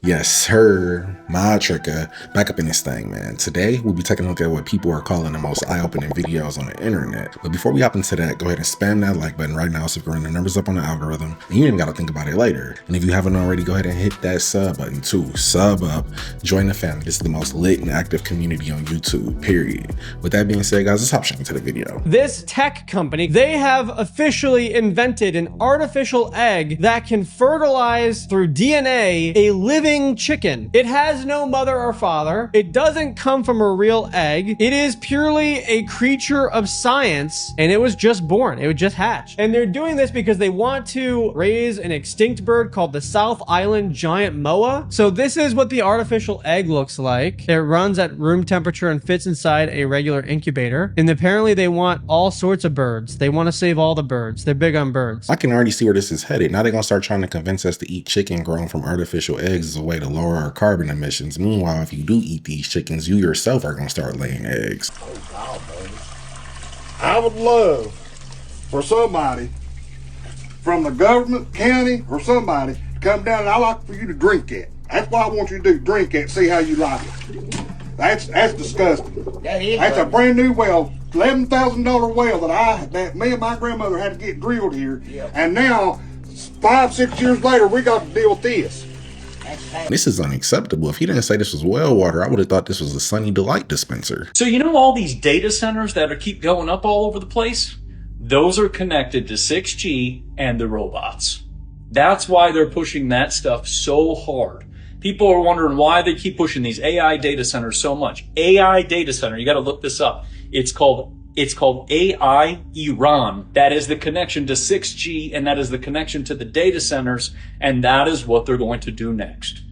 Yes, sir. My trigger. Back up in this thing, man. Today, we'll be taking a look at what people are calling the most eye-opening videos on the internet. But before we hop into that, go ahead and spam that like button right now so we can run the numbers up on the algorithm. And you ain't got to think about it later. And if you haven't already, go ahead and hit that sub button too. Sub up. Join the family. This is the most lit and active community on YouTube, period. With that being said, guys, let's hop straight into the video. This tech company, they have officially invented an artificial egg that can fertilize through DNA a living chicken. It has no mother or father. It doesn't come from a real egg. It is purely a creature of science, and it was just born. It was just hatched. And they're doing this because they want to raise an extinct bird called the South Island giant moa. So this is what the artificial egg looks like. It runs at room temperature and fits inside a regular incubator. And apparently they want all sorts of birds. They want to save all the birds. They're big on birds. I can already see where this is headed. Now they're gonna start trying to convince us to eat chicken grown from artificial eggs as a way to lower our carbon emissions. Meanwhile, if you do eat these chickens, you yourself are gonna start laying eggs. Oh, God, man. I would love for somebody from the government, county, or somebody to come down, and I'd like for you to drink it. That's what I want you to do, drink it, see how you like it. That's disgusting. That's a brand new well, $11,000 well that me and my grandmother had to get drilled here. Yep. And now, 5-6 years later, we got to deal with this. This is unacceptable. If he didn't say this was well water, I would have thought this was a Sunny Delight dispenser. So you know all these data centers that keep going up all over the place? Those are connected to 6G and the robots. That's why they're pushing that stuff so hard. People are wondering why they keep pushing these AI data centers so much. AI data center, you got to look this up. It's called AI Iran. That is the connection to 6G, and that is the connection to the data centers, and that is what they're going to do next.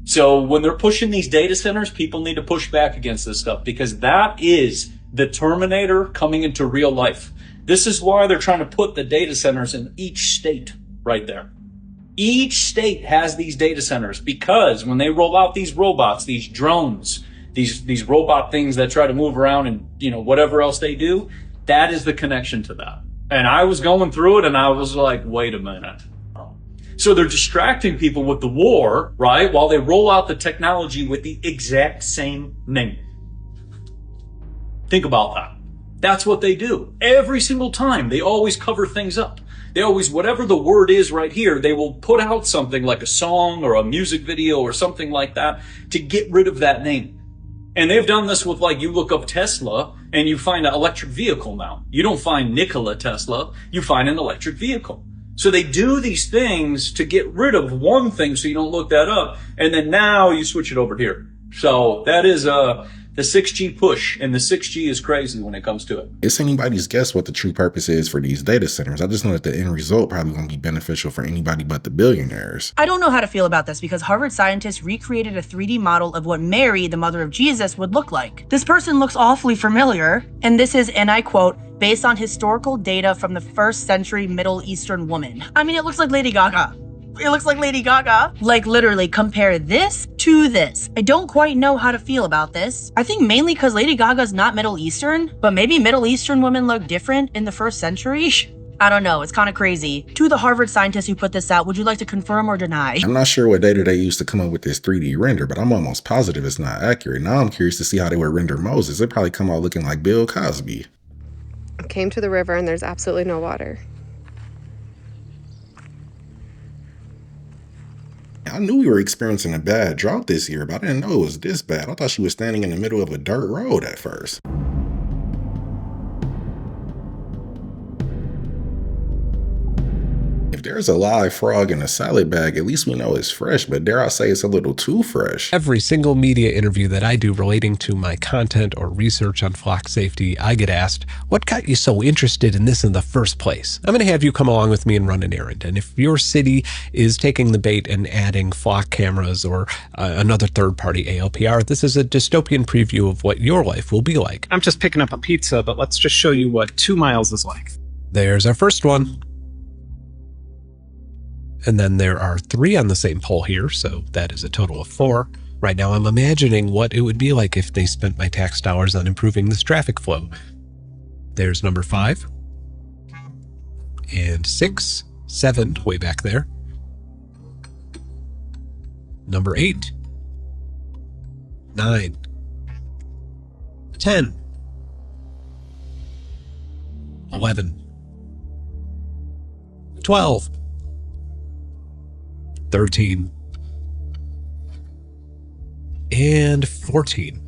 So when they're pushing these data centers, people need to push back against this stuff, because that is the Terminator coming into real life. This is why they're trying to put the data centers in each state right there. Each state has these data centers, because when they roll out these robots, these drones, these robot things that try to move around and, you know, whatever else they do, that is the connection to that. And I was going through it and I was like, wait a minute. So they're distracting people with the war, right? While they roll out the technology with the exact same name. Think about that. That's what they do. Every single time, they always cover things up. They always, whatever the word is right here, they will put out something like a song or a music video or something like that to get rid of that name. And they've done this with, like, you look up Tesla and you find an electric vehicle now. You don't find Nikola Tesla, you find an electric vehicle. So they do these things to get rid of one thing so you don't look that up, and then now you switch it over here. So that is the 6G push, and the 6G is crazy when it comes to it. It's anybody's guess what the true purpose is for these data centers. I just know that the end result probably won't be beneficial for anybody but the billionaires. I don't know how to feel about this because Harvard scientists recreated a 3D model of what Mary, the mother of Jesus, would look like. This person looks awfully familiar, and this is, and I quote, based on historical data from the 1st century Middle Eastern woman. I mean, it looks like Lady Gaga. It looks like Lady Gaga. Like, literally, compare this to this. I don't quite know how to feel about this. I think mainly because Lady Gaga's not Middle Eastern, but maybe Middle Eastern women look different in the 1st century. I don't know, it's kind of crazy. To the Harvard scientists who put this out, would you like to confirm or deny? I'm not sure what data they used to come up with this 3D render, but I'm almost positive it's not accurate. Now I'm curious to see how they would render Moses. It'd probably come out looking like Bill Cosby. Came to the river and there's absolutely no water. I knew we were experiencing a bad drought this year, but I didn't know it was this bad. I thought she was standing in the middle of a dirt road at first. If there's a live frog in a salad bag, at least we know it's fresh, but dare I say it's a little too fresh. Every single media interview that I do relating to my content or research on flock safety, I get asked, what got you so interested in this in the first place? I'm going to have you come along with me and run an errand. And if your city is taking the bait and adding flock cameras or another third-party ALPR, this is a dystopian preview of what your life will be like. I'm just picking up a pizza, but let's just show you what 2 miles is like. There's our first one. And then there are 3 on the same pole here, so that is a total of 4. Right now I'm imagining what it would be like if they spent my tax dollars on improving this traffic flow. There's number 5. And 6, 7, way back there. Number 8. 9. 10. 11. 12. 13. And 14.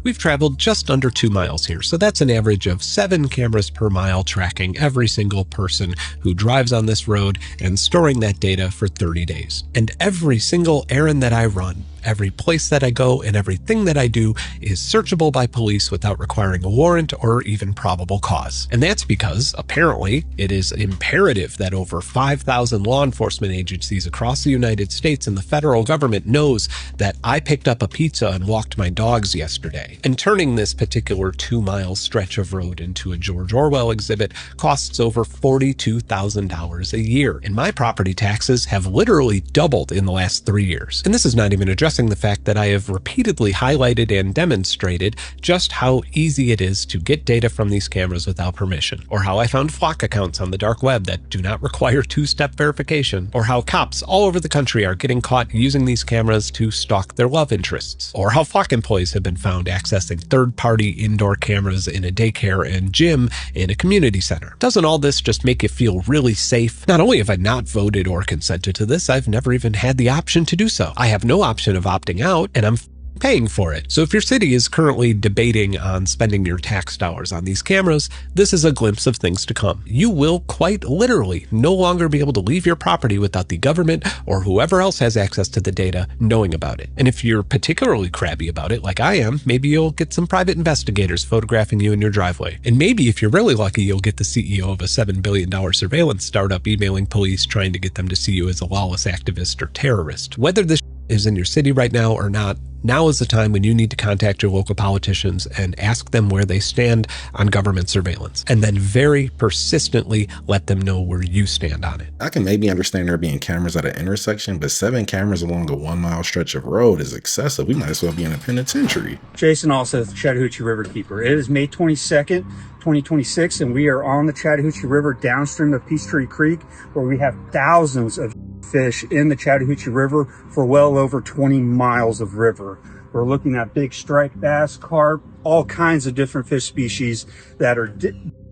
We've traveled just under 2 miles here, so that's an average of 7 cameras per mile tracking every single person who drives on this road and storing that data for 30 days. And every single errand that I run, every place that I go, and everything that I do is searchable by police without requiring a warrant or even probable cause. And that's because, apparently, it is imperative that over 5,000 law enforcement agencies across the United States and the federal government knows that I picked up a pizza and walked my dogs yesterday. And turning this particular 2-mile stretch of road into a George Orwell exhibit costs over $42,000 a year. And my property taxes have literally doubled in the last 3 years. And this is not even addressing the fact that I have repeatedly highlighted and demonstrated just how easy it is to get data from these cameras without permission, or how I found flock accounts on the dark web that do not require 2-step verification, or how cops all over the country are getting caught using these cameras to stalk their love interests, or how flock employees have been found accessing third-party indoor cameras in a daycare and gym in a community center. Doesn't all this just make you feel really safe? Not only have I not voted or consented to this, I've never even had the option to do so. I have no option of opting out, and I'm paying for it. So if your city is currently debating on spending your tax dollars on these cameras, this is a glimpse of things to come. You will quite literally no longer be able to leave your property without the government or whoever else has access to the data knowing about it. And if you're particularly crabby about it, like I am, maybe you'll get some private investigators photographing you in your driveway. And maybe if you're really lucky, you'll get the CEO of a $7 billion surveillance startup emailing police trying to get them to see you as a lawless activist or terrorist. Whether this is in your city right now or not, now is the time when you need to contact your local politicians and ask them where they stand on government surveillance, and then very persistently let them know where you stand on it. I can maybe understand there being cameras at an intersection, but 7 cameras along a 1-mile stretch of road is excessive. We might as well be in a penitentiary. Jason also, the Chattahoochee River Keeper. It is May 22nd, 2026, and we are on the Chattahoochee River downstream of Peachtree Creek, where we have thousands of fish in the Chattahoochee River for well over 20 miles of river. We're looking at big striped bass, carp, all kinds of different fish species that are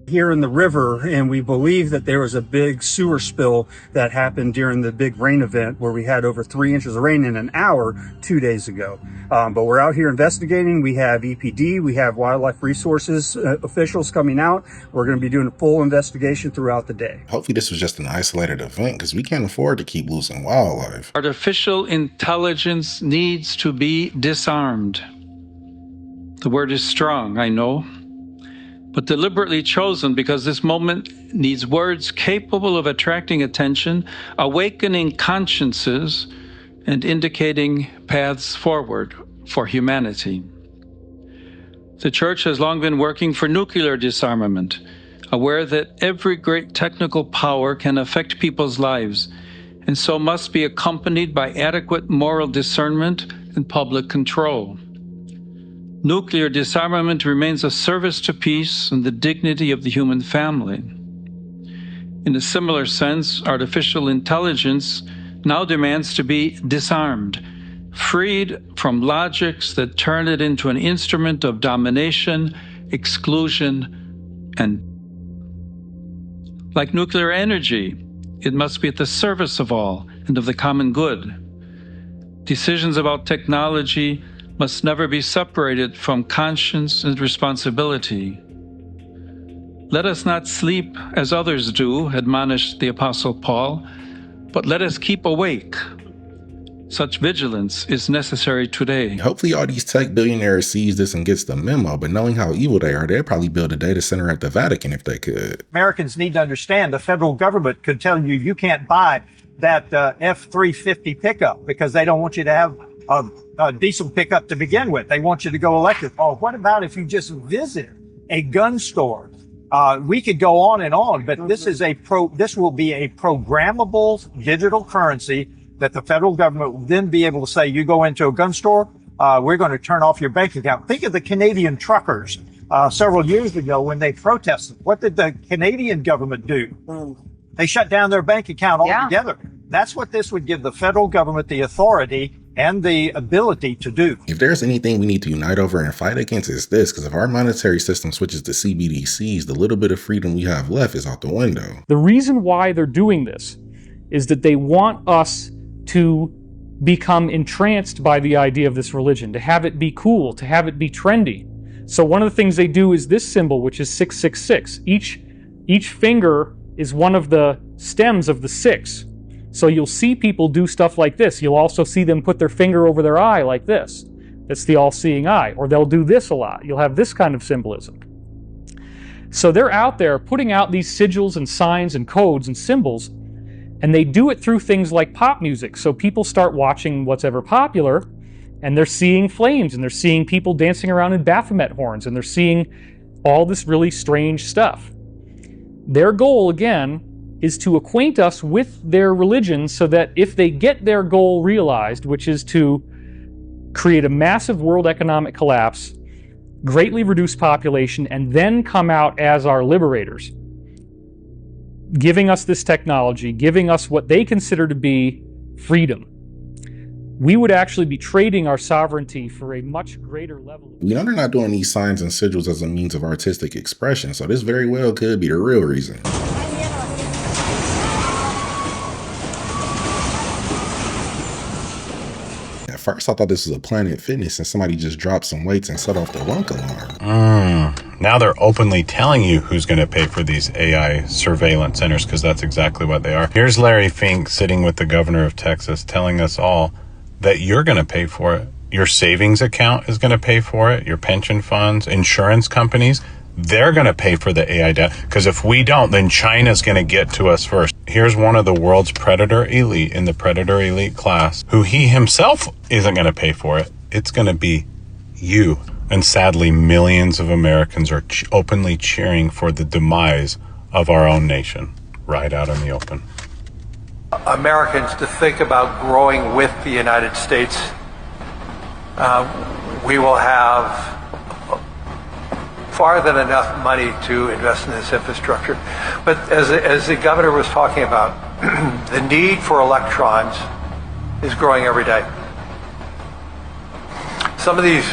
here in the river, and we believe that there was a big sewer spill that happened during the big rain event where we had over 3 inches of rain in an hour 2 days ago. But we're out here investigating. We have EPD, we have wildlife resources officials coming out. We're going to be doing a full investigation throughout the day. Hopefully this was just an isolated event, because we can't afford to keep losing wildlife. Artificial intelligence needs to be disarmed. The word is strong, I know, but deliberately chosen because this moment needs words capable of attracting attention, awakening consciences, and indicating paths forward for humanity. The Church has long been working for nuclear disarmament, aware that every great technical power can affect people's lives, and so must be accompanied by adequate moral discernment and public control. Nuclear disarmament remains a service to peace and the dignity of the human family. In a similar sense, artificial intelligence now demands to be disarmed, freed from logics that turn it into an instrument of domination, exclusion, and like nuclear energy, it must be at the service of all and of the common good. Decisions about technology must never be separated from conscience and responsibility. Let us not sleep as others do, admonished the Apostle Paul, but let us keep awake. Such vigilance is necessary today. Hopefully all these tech billionaires sees this and gets the memo, but knowing how evil they are, they'd probably build a data center at the Vatican if they could. Americans need to understand the federal government could tell you you can't buy that F-350 pickup because they don't want you to have a diesel pickup to begin with. They want you to go electric. Oh, what about if you just visit a gun store? We could go on, but this will be a programmable digital currency that the federal government will then be able to say, you go into a gun store, we're going to turn off your bank account. Think of the Canadian truckers several years ago when they protested. What did the Canadian government do? They shut down their bank account altogether. That's what this would give the federal government the authority and the ability to do. If there's anything we need to unite over and fight against, it's this, because if our monetary system switches to CBDCs, the little bit of freedom we have left is out the window. The reason why they're doing this is that they want us to become entranced by the idea of this religion, to have it be cool, to have it be trendy. So one of the things they do is this symbol, which is 666. Each finger is one of the stems of the 6. So you'll see people do stuff like this. You'll also see them put their finger over their eye like this. That's the all-seeing eye. Or they'll do this a lot. You'll have this kind of symbolism. So they're out there putting out these sigils and signs and codes and symbols, and they do it through things like pop music. So people start watching what's ever popular, and they're seeing flames, and they're seeing people dancing around in Baphomet horns, and they're seeing all this really strange stuff. Their goal, again, is to acquaint us with their religion so that if they get their goal realized, which is to create a massive world economic collapse, greatly reduce population, and then come out as our liberators, giving us this technology, giving us what they consider to be freedom, we would actually be trading our sovereignty for a much greater level. We know they're not doing these signs and sigils as a means of artistic expression, so this very well could be the real reason. At first, I thought this was a Planet Fitness and somebody just dropped some weights and set off the lunk alarm. Now they're openly telling you who's going to pay for these AI surveillance centers, because that's exactly what they are. Here's Larry Fink sitting with the governor of Texas telling us all that you're going to pay for it. Your savings account is going to pay for it. Your pension funds, insurance companies, they're going to pay for the AI data. Because if we don't, then China's going to get to us first. Here's one of the world's predator elite in the predator elite class, who he himself isn't going to pay for it. It's going to be you. And sadly, millions of Americans are openly cheering for the demise of our own nation right out in the open. Americans to think about growing with the United States. We will have far than enough money to invest in this infrastructure. But as the governor was talking about, the need for electrons is growing every day. Some of these,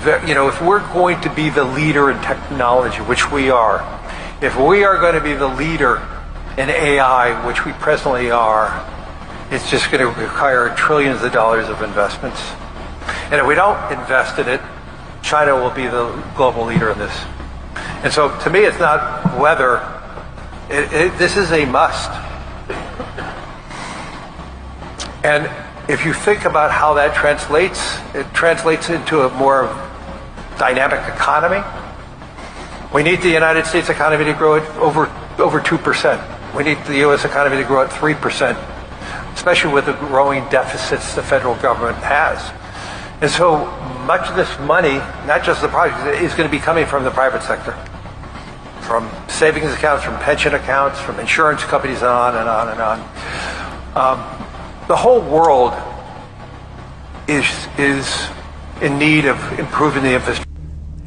if we're going to be the leader in technology, which we are, if we are going to be the leader in AI, which we presently are, it's just going to require trillions of dollars of investments. And if we don't invest in it, China will be the global leader in this. And so to me, it's not whether, this is a must. And if you think about how that translates, it translates into a more dynamic economy. We need the United States economy to grow at over 2%. We need the U.S. economy to grow at 3%, especially with the growing deficits the federal government has. And so much of this money, not just the project, is going to be coming from the private sector, from savings accounts, from pension accounts, from insurance companies, and on and on and on. The whole world is in need of improving the infrastructure.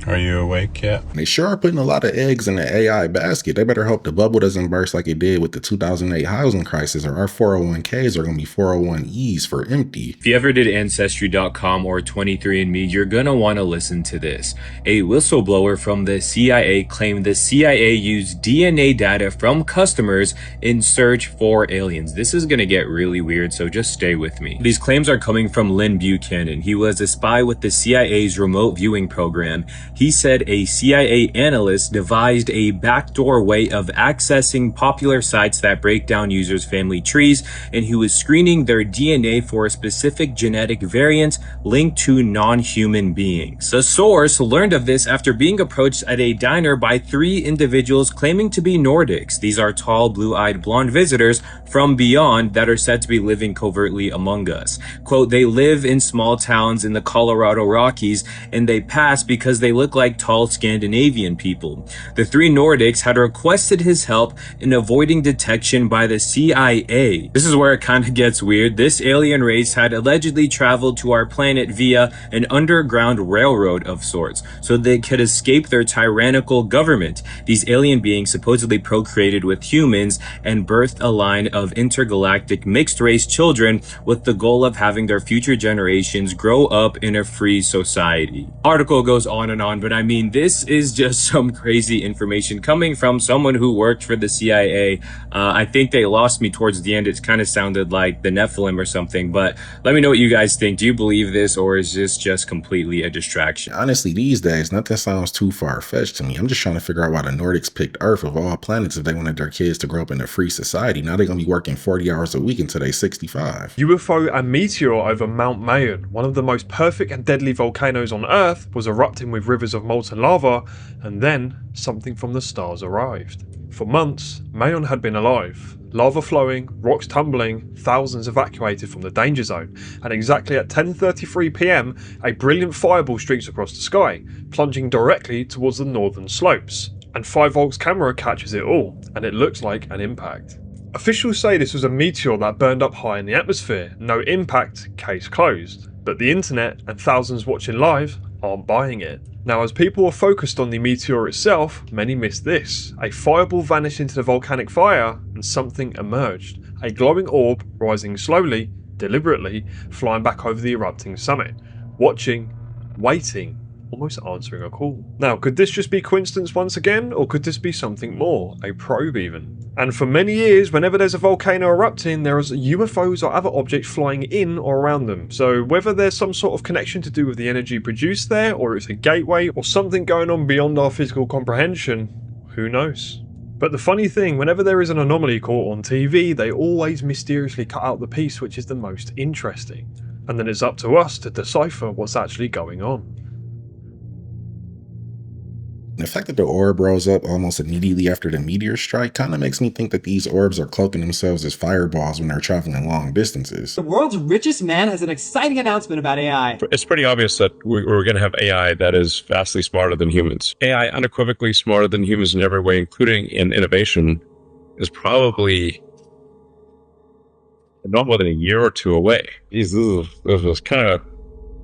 Are you awake yet? They sure are putting a lot of eggs in the AI basket. They better hope the bubble doesn't burst like it did with the 2008 housing crisis, or our 401ks are going to be 401es for empty. If you ever did Ancestry.com or 23andMe, you're going to want to listen to this. A whistleblower from the CIA claimed the CIA used DNA data from customers in search for aliens. This is going to get really weird, so just stay with me. These claims are coming from Lynn Buchanan. He was a spy with the CIA's remote viewing program. He said a CIA analyst devised a backdoor way of accessing popular sites that break down users' family trees, and he was screening their DNA for a specific genetic variant linked to non-human beings. The source learned of this after being approached at a diner by 3 individuals claiming to be Nordics. These are tall, blue-eyed, blonde visitors from beyond that are said to be living covertly among us. Quote, they live in small towns in the Colorado Rockies, and they pass because they live look like tall Scandinavian people. The three Nordics had requested his help in avoiding detection by the CIA. This is where it kind of gets weird. This alien race had allegedly traveled to our planet via an underground railroad of sorts, so they could escape their tyrannical government. These alien beings supposedly procreated with humans and birthed a line of intergalactic mixed-race children with the goal of having their future generations grow up in a free society. Article goes on, but I mean, this is just some crazy information coming from someone who worked for the CIA. I think they lost me towards the end. It kind of sounded like the Nephilim or something, but let me know what you guys think. Do you believe this, or is this just completely a distraction? Honestly, these days, nothing sounds too far-fetched to me. I'm just trying to figure out why the Nordics picked Earth of all planets if they wanted their kids to grow up in a free society. Now they're going to be working 40 hours a week until they're 65. UFO and meteor over Mount Mayon, one of the most perfect and deadly volcanoes on Earth, was erupting with rivers of molten lava, and then something from the stars arrived. For months, Mayon had been alive. Lava flowing, rocks tumbling, thousands evacuated from the danger zone, and exactly at 10:33 PM, a brilliant fireball streaks across the sky, plunging directly towards the northern slopes. And 5Volt's camera catches it all, and it looks like an impact. Officials say this was a meteor that burned up high in the atmosphere. No impact, case closed. But the internet and thousands watching live aren't buying it. Now, as people were focused on the meteor itself, many missed this. A fireball vanished into the volcanic fire and something emerged. A glowing orb rising slowly, deliberately, flying back over the erupting summit. Watching, waiting, almost answering a call. Now, could this just be coincidence once again, or could this be something more? A probe even? And for many years, whenever there's a volcano erupting, there is UFOs or other objects flying in or around them. So whether there's some sort of connection to do with the energy produced there, or it's a gateway, or something going on beyond our physical comprehension, who knows? But the funny thing, whenever there is an anomaly caught on TV, they always mysteriously cut out the piece which is the most interesting. And then it's up to us to decipher what's actually going on. The fact that the orb rose up almost immediately after the meteor strike kind of makes me think that these orbs are cloaking themselves as fireballs when they're traveling long distances. The world's richest man has an exciting announcement about AI. It's pretty obvious that we're going to have AI that is vastly smarter than humans. AI unequivocally smarter than humans in every way, including in innovation, is probably not more than a year or two away. This was kind of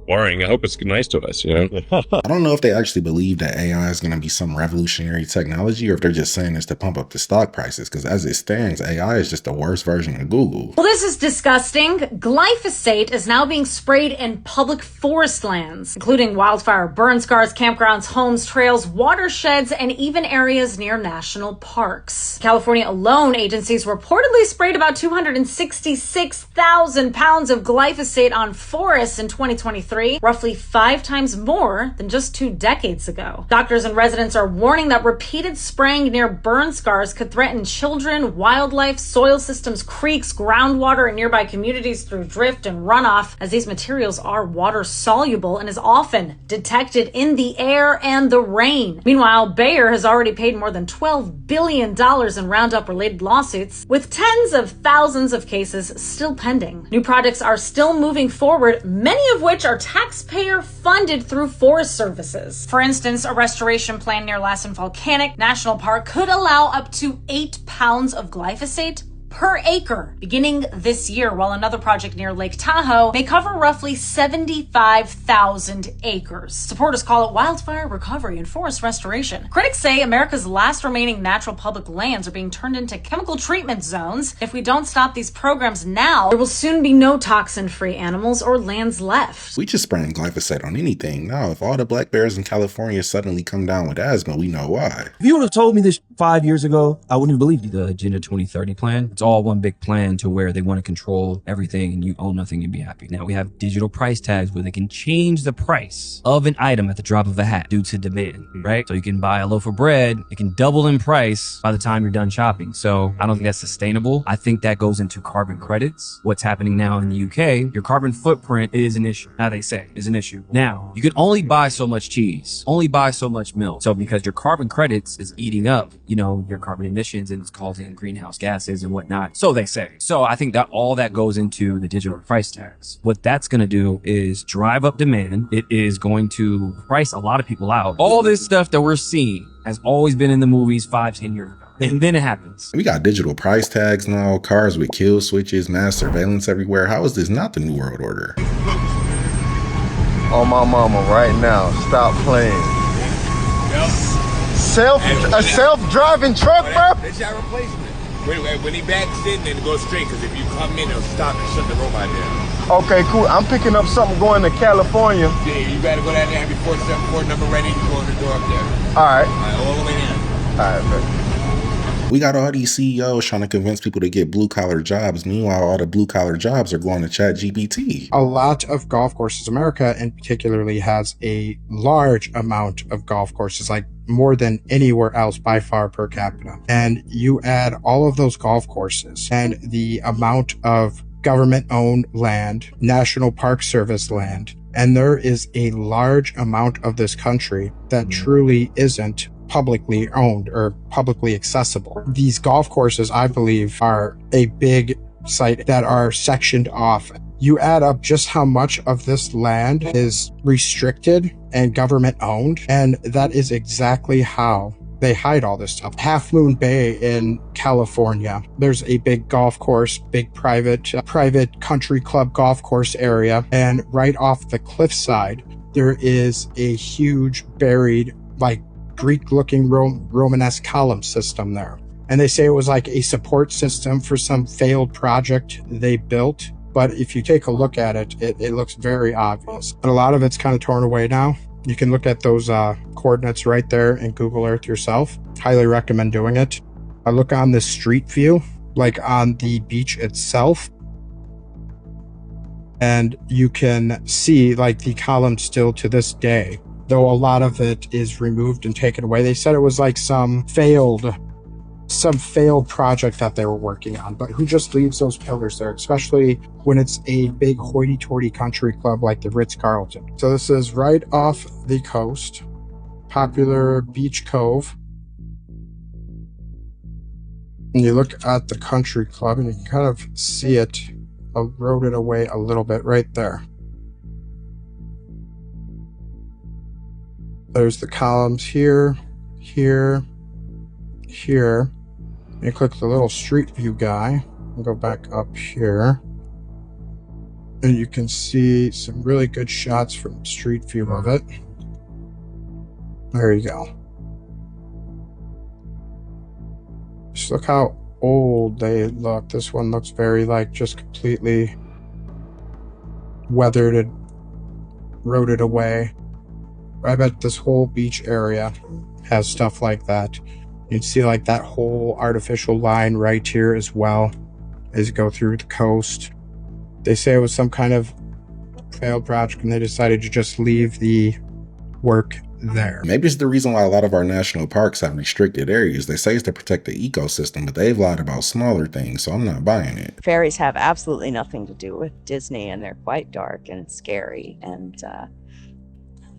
boring. I hope it's nice to us, you know? I don't know if they actually believe that AI is going to be some revolutionary technology, or if they're just saying this to pump up the stock prices, because as it stands, AI is just the worst version of Google. Well, this is disgusting. Glyphosate is now being sprayed in public forest lands, including wildfire burn scars, campgrounds, homes, trails, watersheds, and even areas near national parks. California alone, agencies reportedly sprayed about 266,000 pounds of glyphosate on forests in 2023. Roughly 5 times more than just 2 decades ago. Doctors and residents are warning that repeated spraying near burn scars could threaten children, wildlife, soil systems, creeks, groundwater, and nearby communities through drift and runoff, as these materials are water soluble and is often detected in the air and the rain. Meanwhile, Bayer has already paid more than $12 billion in Roundup-related lawsuits, with tens of thousands of cases still pending. New projects are still moving forward, many of which are taxpayer funded through Forest Services. For instance, a restoration plan near Lassen Volcanic National Park could allow up to 8 pounds of glyphosate per acre beginning this year, while another project near Lake Tahoe may cover roughly 75,000 acres. Supporters call it wildfire recovery and forest restoration. Critics say America's last remaining natural public lands are being turned into chemical treatment zones. If we don't stop these programs now, there will soon be no toxin-free animals or lands left. We just spraying glyphosate on anything. Now, if all the black bears in California suddenly come down with asthma, we know why. If you would have told me this 5 years ago, I wouldn't have believed you. The Agenda 2030 plan, it's all one big plan to where they want to control everything and you own nothing and be happy. Now we have digital price tags where they can change the price of an item at the drop of a hat due to demand, right? So you can buy a loaf of bread, it can double in price by the time you're done shopping. So I don't think that's sustainable. I think that goes into carbon credits. What's happening now in the UK, your carbon footprint is an issue. Now they say is an issue. Now you can only buy so much cheese, only buy so much milk. So because your carbon credits is eating up, you know, your carbon emissions and it's causing greenhouse gases and whatnot. whatnot. So they say. So I think that all that goes into the digital price tags. What that's going to do is drive up demand. It is going to price a lot of people out. All this stuff that we're seeing has always been in the movies 5-10 years ago. And then it happens. We got digital price tags now, cars with kill switches, mass surveillance everywhere. How is this not the New World Order? On my mama right now, stop playing. A self-driving truck, bro? That's your replacement. When he backs in, then go straight, because if you come in, it'll stop and shut the robot down. Okay, cool. I'm picking up something going to California. Yeah, you better go down there and have your 474 number ready. You go in the door up there. All right. All the way in. All right, man. We got all these CEOs trying to convince people to get blue-collar jobs. Meanwhile, all the blue-collar jobs are going to ChatGPT. A lot of golf courses, America in particularly has a large amount of golf courses, like more than anywhere else by far per capita. And you add all of those golf courses and the amount of government-owned land, National Park Service land, and there is a large amount of this country that truly isn't publicly owned or publicly accessible. These golf courses, I believe, are a big site that are sectioned off. You add up just how much of this land is restricted and government owned, and that is exactly how they hide all this stuff. Half Moon Bay in California, there's a big golf course, big private country club golf course area, and right off the cliffside, there is a huge buried, like, Greek-looking Romanesque column system there. And they say it was like a support system for some failed project they built. But if you take a look at it, it looks very obvious. But a lot of it's kind of torn away now. You can look at those coordinates right there in Google Earth yourself. Highly recommend doing it. I look on the street view, like on the beach itself. And you can see like the column still to this day, though a lot of it is removed and taken away. They said it was like some failed project that they were working on, but who just leaves those pillars there, especially when it's a big hoity-toity country club like the Ritz-Carlton. So this is right off the coast, popular beach cove. And you look at the country club and you can kind of see it eroded away a little bit right there. There's the columns here, here, here. You click the little street view guy and go back up here. And you can see some really good shots from street view of it. There you go. Just look how old they look. This one looks very like just completely weathered and eroded away. I bet this whole beach area has stuff like that. You'd see like that whole artificial line right here as well as you go through the coast. They say it was some kind of failed project and they decided to just leave the work there. Maybe it's the reason why a lot of our national parks have restricted areas. They say it's to protect the ecosystem, but they've lied about smaller things, so I'm not buying it. Fairies have absolutely nothing to do with Disney, and they're quite dark and scary. And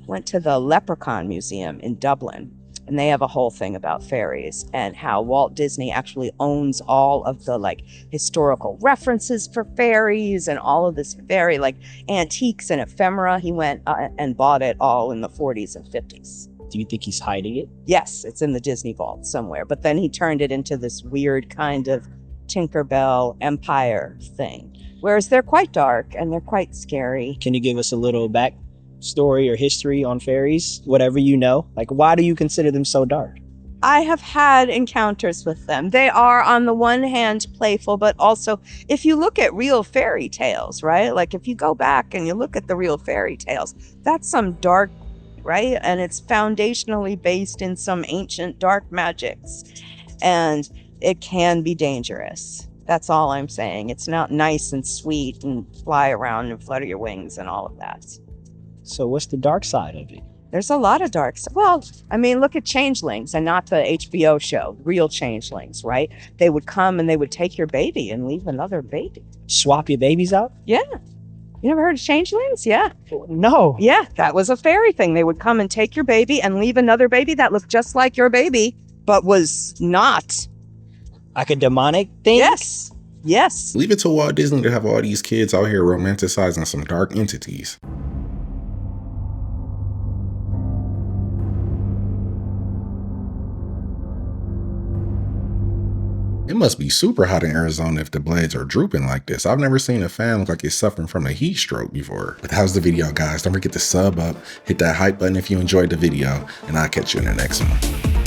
went to the Leprechaun Museum in Dublin, and they have a whole thing about fairies and how Walt Disney actually owns all of the like historical references for fairies and all of this fairy like antiques and ephemera. He went and bought it all in the 40s and 50s. Do you think he's hiding it? Yes, it's in the Disney vault somewhere, but then he turned it into this weird kind of Tinkerbell Empire thing, whereas they're quite dark and they're quite scary. Can you give us a little backstory or history on fairies, whatever you know? Like, why do you consider them so dark? I have had encounters with them. They are, on the one hand, playful, but also, if you look at real fairy tales, right? Like, if you go back and you look at the real fairy tales, that's some dark, right? And it's foundationally based in some ancient dark magics. And it can be dangerous. That's all I'm saying. It's not nice and sweet and fly around and flutter your wings and all of that. So what's the dark side of it? There's a lot of dark side. Well, I mean, look at Changelings, and not the HBO show, real Changelings, right? They would come and they would take your baby and leave another baby. Swap your babies out? Yeah. You never heard of Changelings? Yeah. No. Yeah, that was a fairy thing. They would come and take your baby and leave another baby that looked just like your baby, but was not. like a demonic thing? Yes. Yes. Leave it to Walt Disney to have all these kids out here romanticizing some dark entities. It must be super hot in Arizona if the blades are drooping like this. I've never seen a fan look like it's suffering from a heat stroke before. But how's the video, guys? Don't forget to sub up, hit that hype button if you enjoyed the video, and I'll catch you in the next one.